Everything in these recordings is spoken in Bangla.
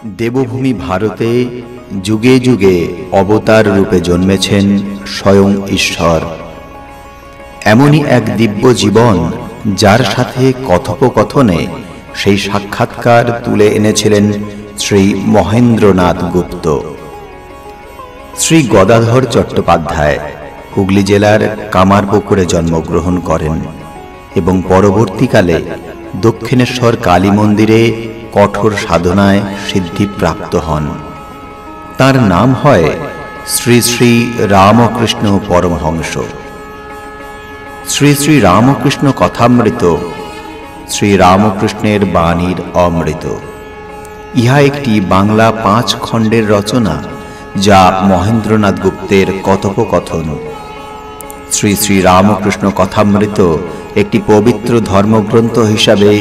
দেবভূমি ভারতে যুগে যুগে অবতার রূপে জন্মেছেন স্বয়ং ঈশ্বর। এমনই এক দিব্য জীবন যার সাথে কথোপকথনে সেই সাক্ষাৎকার তুলে এনেছিলেন শ্রী মহেন্দ্রনাথ গুপ্ত। শ্রী গদাধর চট্টোপাধ্যায় হুগলি জেলার কামারপুকুরে জন্মগ্রহণ করেন এবং পরবর্তীকালে দক্ষিণেশ্বর কালী মন্দিরে কঠোর সাধনায় সিদ্ধিপ্রাপ্ত হন। তার নাম হয় শ্রী শ্রী রামকৃষ্ণ পরমহংস। শ্রী শ্রী রামকৃষ্ণ কথামৃত শ্রী রামকৃষ্ণের বাণীর অমৃত। ইহা একটি বাংলা 5 খণ্ডের রচনা, যা মহেন্দ্রনাথ গুপ্তের কথোপকথন। শ্রী শ্রী রামকৃষ্ণ কথামৃত একটি পবিত্র ধর্মগ্রন্থ হিসাবে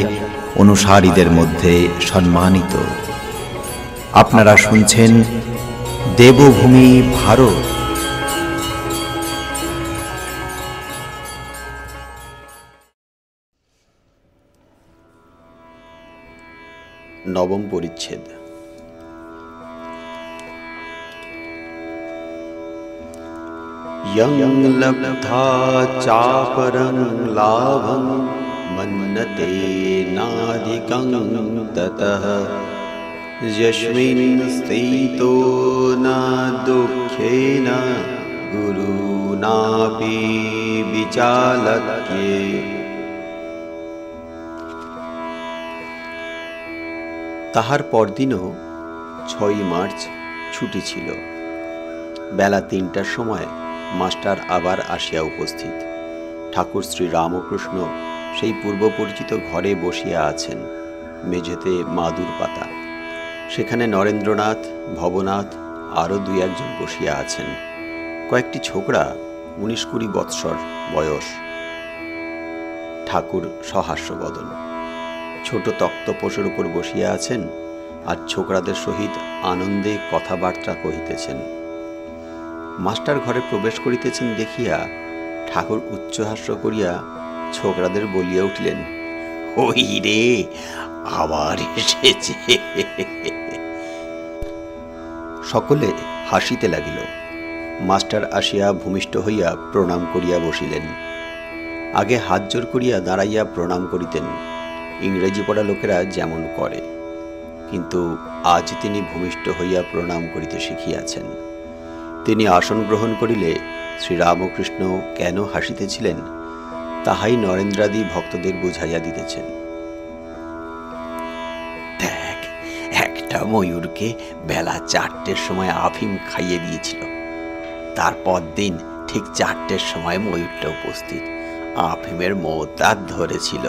অনুসারীদের মধ্যে সম্মানিত। আপনারা শুনছেন দেবভূমি ভারত। নবম পরিচ্ছেদ। यं लब्धा चापरं लाभं मन्यते नाधिकं ततः यस्मिन् स्थितो न दुःखेन गुरुनापि विचालक्ये। তাহার পরদিনও 6 মার্চ ছুটি ছিল। বেলা 3টার সময় মাস্টার আবার আসিয়া উপস্থিত। ঠাকুর শ্রী রামকৃষ্ণ সেই পূর্ব পরিচিত ঘরে বসিয়া আছেন। মেঝেতে মাদুর পাতা। সেখানে নরেন্দ্রনাথ, ভবনাথ আরও 2-1 জন বসিয়া আছেন। কয়েকটি ছোকরা 19-20 বৎসর বয়স। ঠাকুর সহাস্যবদন, ছোট তক্তপোষের উপর বসিয়া আছেন আর ছোকরাদের সহিত আনন্দে কথাবার্তা কহিতেছেন। মাস্টার ঘরে প্রবেশ করিতেছেন দেখিয়া ঠাকুর উচ্চহাস্য করিয়া ছোকরাদের বলিয়া উঠিলেন, ওই রে, আবার এসেছে। সকলে হাসিতে লাগিল। মাস্টার আসিয়া ভূমিষ্ঠ হইয়া প্রণাম করিয়া বসিলেন। আগে হাত জোর করিয়া দাঁড়াইয়া প্রণাম করিতেন, ইংরেজি পড়া লোকেরা যেমন করে, কিন্তু আজ তিনি ভূমিষ্ঠ হইয়া প্রণাম করিতে শিখিয়াছেন। তিনি আসন গ্রহণ করিলে শ্রীরামকৃষ্ণ কেন হাসিতেছিলেন তাহাই নরেন্দ্রাদি ভক্তদের বুঝাইয়া দিতেছেন। দেখ, একটা ময়ূরকে বেলা 4টের সময় আফিম খাইয়ে দিয়েছিল। তারপর দিন ঠিক 4টের সময় ময়ূরটা উপস্থিত। আফিমের মোতার ধরেছিল,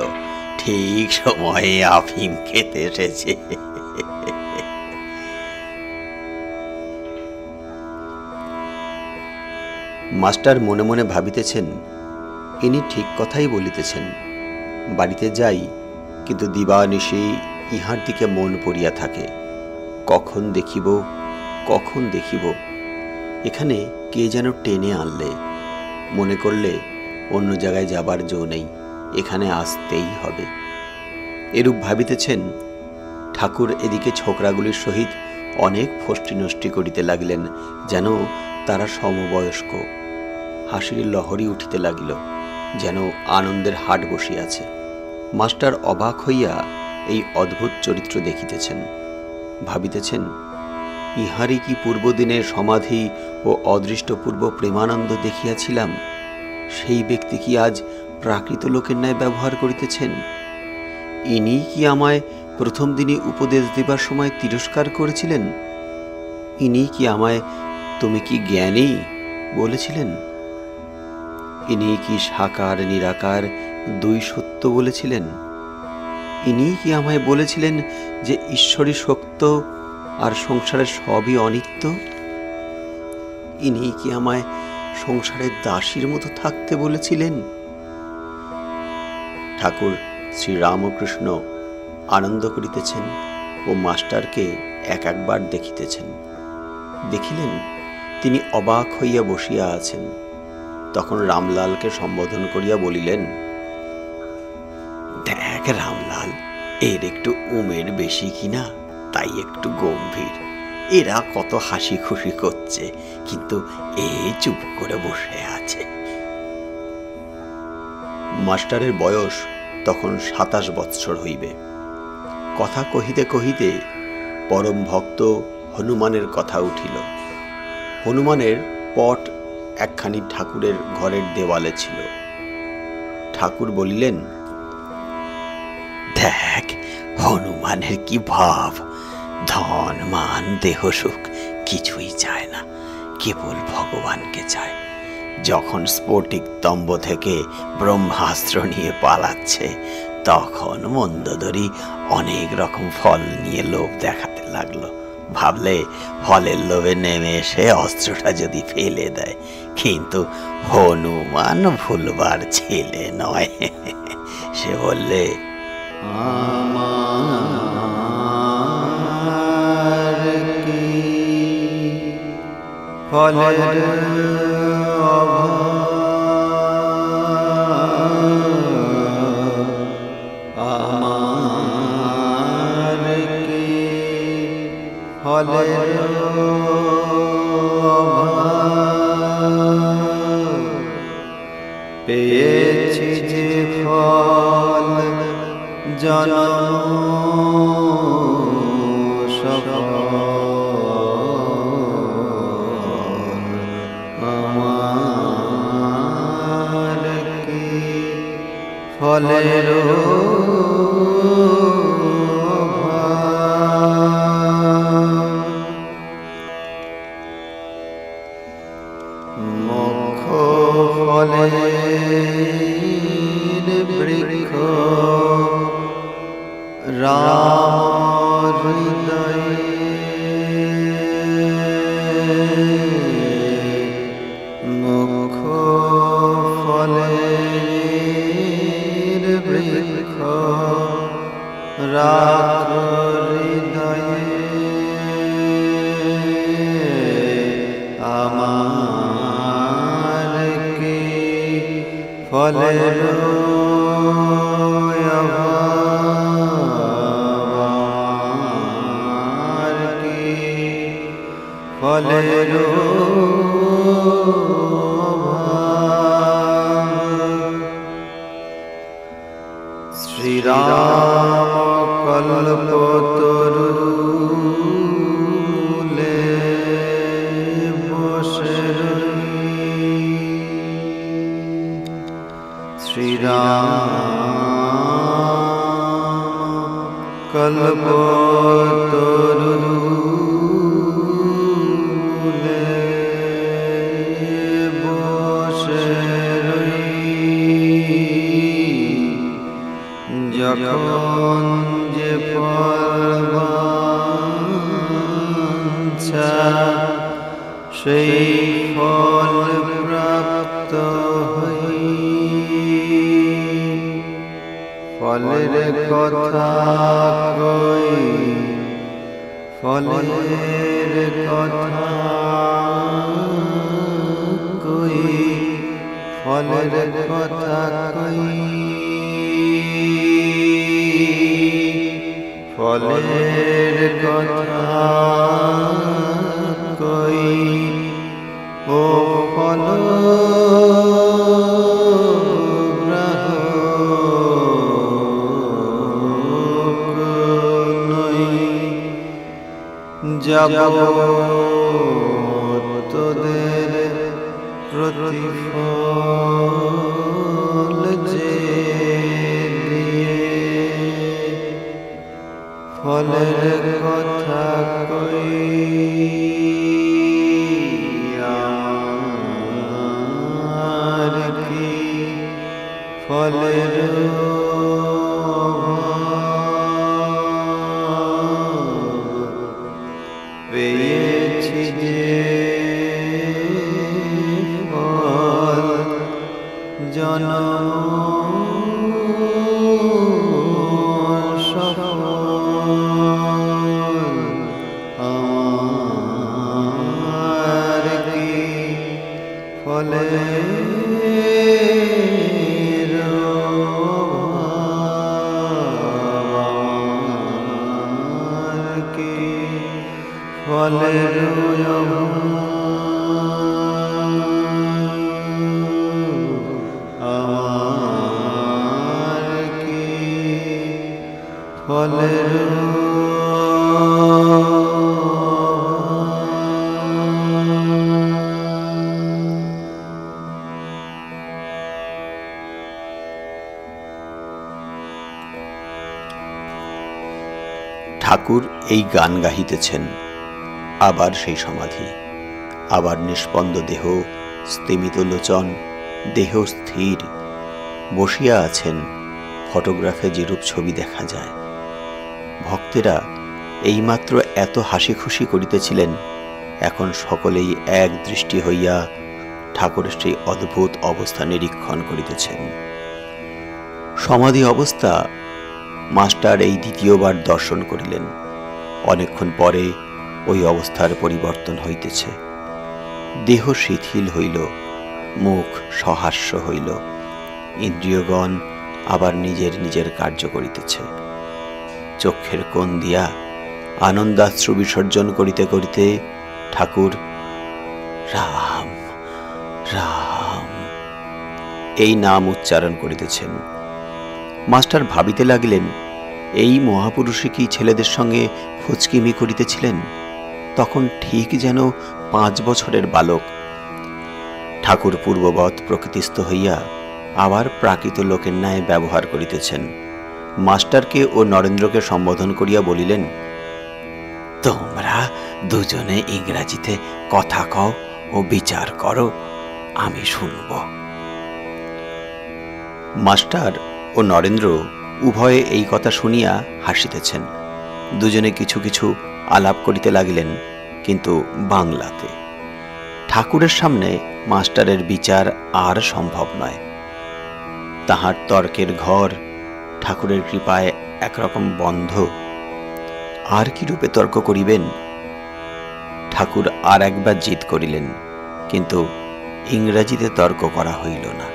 ঠিক সময়ে আফিম খেতে এসেছে। মাস্টার মনে মনে ভাবিতেছেন, ইনি ঠিক কথাই বলিতেছেন। বাড়িতে যাই, কিন্তু দিবানিশি ইহার দিকে মন পড়িয়া থাকে। কখন দেখিব, কখন দেখিব। এখানে কে যেন টেনে আনলে। মনে করলে অন্য জায়গায় যাবার জো নেই, এখানে আসতেই হবে। এরূপ ভাবিতেছেন। ঠাকুর এদিকে ছোকরাগুলির সহিত অনেক ফষ্টি নষ্টি করিতে লাগিলেন, যেন তারা সমবয়স্ক। হাসির লহরী উঠিতে লাগিল, যেন আনন্দের হাট বসিয়াছে। মাস্টার অবাক হইয়া এই অদ্ভুত চরিত্র দেখিতেছেন। ভাবিতেছেন, ইহারই কি পূর্বদিনের সমাধি ও অদৃষ্টপূর্ব প্রেমানন্দ দেখিয়াছিলাম? সেই ব্যক্তি কি আজ প্রাকৃত লোকের ন্যায় ব্যবহার করিতেছেন? ইনি কি আমায় প্রথম দিনই উপদেশ দেবার সময় তিরস্কার করেছিলেন? ইনি কি আমায় তুমি কি জ্ঞানী বলেছিলেন? ইনি কি সাকার নিরাকার 2 সত্য বলেছিলেন? ইনি কি আমায় বলেছিলেন যে ঈশ্বরই সত্য আর সংসারের সবই অনিত্য? ইনি কি আমায় সংসারের দাসীর মতো থাকতে বলেছিলেন? ঠাকুর শ্রীরামকৃষ্ণ আনন্দ করিতেছেন ও মাস্টারকে একবার দেখিতেছেন। দেখিলেন তিনি অবাক হইয়া বসিয়া আছেন। তখন রামলালকে সম্বোধন করিয়া বলিলেন, দেখ রামলাল, এর একটু উমের বেশি কিনা। তাই একটু গম্ভীর। এরা কত হাসি খুশি করছে, কিন্তু এ চুপ করে বসে আছে। মাস্টারের বয়স তখন 27 বৎসর হইবে। কথা কহিতে কহিতে পরম ভক্ত হনুমানের কথা উঠিল। হনুমানের পট একখানি ঠাকুরের ঘরের দেওয়ালে ছিল। ঠাকুর বলিলেন, দেখ হনুমানের কি ভাব, ধন মান দেহ সুখ কিছুই চায় না, কেবল ভগবানকে চায়। যখন স্ফটিক স্তম্ভ থেকে ব্রহ্মাস্ত্র নিয়ে পালাচ্ছে, তখন মন্দোদরী অনেক রকম ফল নিয়ে লোভ দেখাতে লাগলো। ভাবলে ফলের লোভে নেমে এসে অস্ত্রটা যদি ফেলে দেয়, কিন্তু হনুমান ভুলবার ছেলে নয়। সে বললে, আমার কি ফলের পেয়েছি যে ফল জনম সফল, আমার কি ফলের মুখ ফলের বৃক্ষ রাম হৃদয়ে, মুখ ফলের বৃক্ষ রাখ হৃদয়ে, আমার কি ফলের অভাব, কি ফলের শ্রীরাম কল্পতরুলে বসে শ্রীরাম কল্পতরুলে বসে যখন যে ফলবাঞ্ছা সেই ফল প্রাপ্ত হই, ফলের কথা কই, ফলের কথা কই, ফলের কথা কই, ফলের কথা কই, ও ফল যাব তোদের প্রতিফল যে দিয়ে, ফলের কথা কই, আমার কি ফলের পেয়েছি যে ফল জনম সফল, আমার কি ফলের ফলের আমার কি ফলের ঠাকুর এই গান গাহিতেছেন। আবার সেই সমাধি, আবার নিষ্পন্দ দেহ, স্তিমিত লোচন, দেহ স্থির, বসিয়া আছেন। ফটোগ্রাফে যেরূপ ছবি দেখা যায়। ভক্তেরা এইমাত্র এত হাসি খুশি করিতেছিলেন, এখন সকলেই এক দৃষ্টি হইয়া ঠাকুরের সেই অদ্ভুত অবস্থা নিরীক্ষণ করিতেছেন। সমাধি অবস্থা মাস্টার এই দ্বিতীয়বার দর্শন করিলেন। অনেকক্ষণ পরে ওই অবস্থার পরিবর্তন হইতেছে। দেহ শিথিল হইল, মুখ সহাস্য হইল, ইন্দ্রিয়গণ আবার নিজের নিজের কার্য করিতেছে। চক্ষের কোণ দিয়া আনন্দাশ্রু বিসর্জন করিতে করিতে ঠাকুর রাম রাম এই নাম উচ্চারণ করিতেছেন। মাস্টার ভাবিতে লাগিলেন, এই মহাপুরুষে কি ছেলেদের সঙ্গে ফুচকিমি করিতেছিলেন? তখন ঠিক যেন 5 বছরের বালক। ঠাকুর পূর্ববৎ প্রকৃতিস্থ হইয়া আবার প্রাকৃত লোকের ন্যায় ব্যবহার করিতেছেন। মাস্টারকে ও নরেন্দ্রকে সম্বোধন করিয়া বলিলেন, তোমরা দুজনে ইংরাজিতে কথা কও ও বিচার করো, আমি শুনব। মাস্টার ও নরেন্দ্র উভয়ে এই কথা শুনিয়া হাসিতেছেন। দুজনে কিছু কিছু আলাপ করিতে লাগিলেন, কিন্তু বাংলাতে। ঠাকুরের সামনে মাস্টারের বিচার আর সম্ভব নয়। তাহার তর্কের ঘর ঠাকুরের কৃপায় একরকম বন্ধ। আর কি রূপে তর্ক করিবেন? ঠাকুর আর একবার জিদ করিলেন, কিন্তু ইংরাজিতে তর্ক করা হইল না।